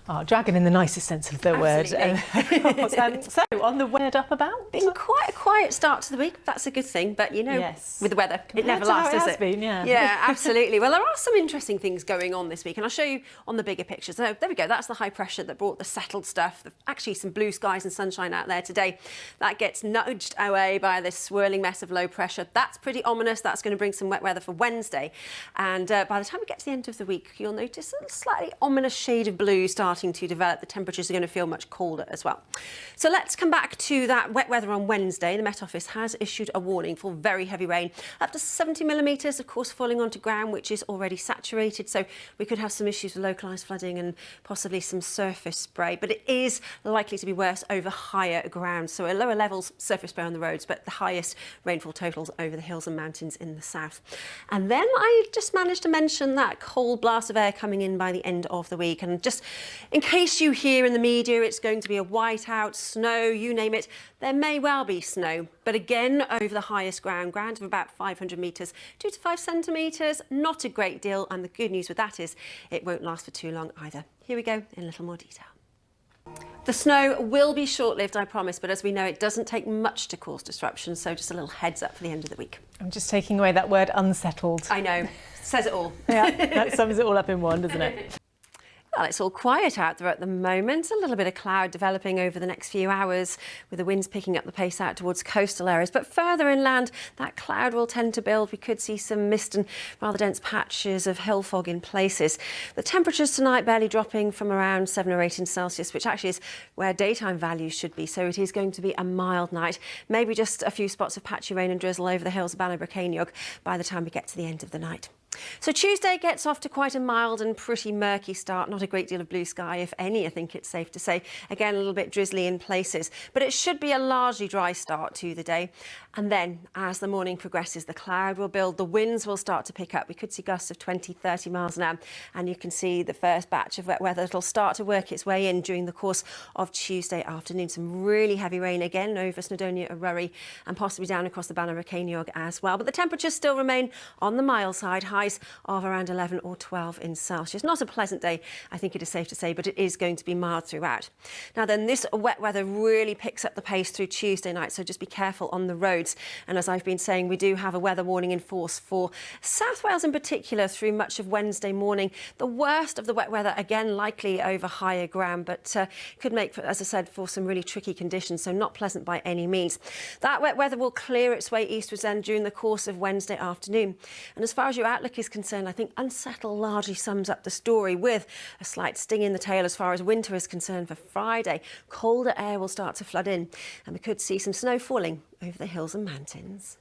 Oh, dragon in the nicest sense of the word. So, on the word up about? Been quite a quiet start to the week. That's a good thing, but you know, yes. with the weather, it never That's lasts, how it does has it? been, yeah. Yeah, absolutely. Well, there are some interesting things going on this week, and I'll show you on the bigger picture. So there we go. That's the high pressure that brought the settled stuff. Actually, some blue skies and sunshine out there today. That gets nudged away by this swirling mess of low pressure. That's pretty ominous. That's going to bring some wet weather for Wednesday. And by the time we get to the end of the week, you'll notice a slightly ominous shade of blue starting to develop. The temperatures are going to feel much colder as well. So let's come back to that wet weather on Wednesday. The Met Office has issued a warning for very heavy rain, up to 70 millimetres, of course, falling onto ground, which is already saturated. So we could have some issues with localised flooding and possibly some surface spray. But it is likely to be worse over higher ground. So at lower levels, surface spray on the roads, but the highest rainfall totals over the hills and mountains in the south. And then I just managed to mention that cold blast of air coming in by the end of the week. And just in case you hear in the media it's going to be a whiteout, snow, you name it, there may well be snow. But again, over the highest ground of about 500 metres, 2 to 5 centimetres, not a great deal. And the good news with that is it won't last for too long either. Here we go in a little more detail. The snow will be short-lived, I promise, but as we know, it doesn't take much to cause disruption, so just a little heads up for the end of the week. I'm just taking away that word unsettled. I know, says it all. Yeah, that sums it all up in one, doesn't it? Well, it's all quiet out there at the moment. A little bit of cloud developing over the next few hours with the winds picking up the pace out towards coastal areas. But further inland, that cloud will tend to build. We could see some mist and rather dense patches of hill fog in places. The temperatures tonight barely dropping from around 7 or 8 in Celsius, which actually is where daytime values should be. So it is going to be a mild night. Maybe just a few spots of patchy rain and drizzle over the hills of Bannockburn by the time we get to the end of the night. So Tuesday gets off to quite a mild and pretty murky start. Not a great deal of blue sky, if any, I think it's safe to say. Again, a little bit drizzly in places, but it should be a largely dry start to the day. And then as the morning progresses, the cloud will build, the winds will start to pick up. We could see gusts of 20, 30 miles an hour. And you can see the first batch of wet weather that'll start to work its way in during the course of Tuesday afternoon. Some really heavy rain again over Snowdonia, Ururry, and possibly down across the Bannockburn as well. But the temperatures still remain on the mild side, highs of around 11 or 12 in Celsius. Not a pleasant day, I think it is safe to say, but it is going to be mild throughout. Now then, this wet weather really picks up the pace through Tuesday night, so just be careful on the roads. And as I've been saying, we do have a weather warning in force for South Wales in particular through much of Wednesday morning. The worst of the wet weather, again, likely over higher ground, but could make, as I said, for some really tricky conditions, so not pleasant by any means. That wet weather will clear its way eastwards then during the course of Wednesday afternoon. And as far as your outlook is concerned, I think unsettled largely sums up the story, with a slight sting in the tail as far as winter is concerned for Friday. Colder air will start to flood in, and we could see some snow falling over the hills and mountains.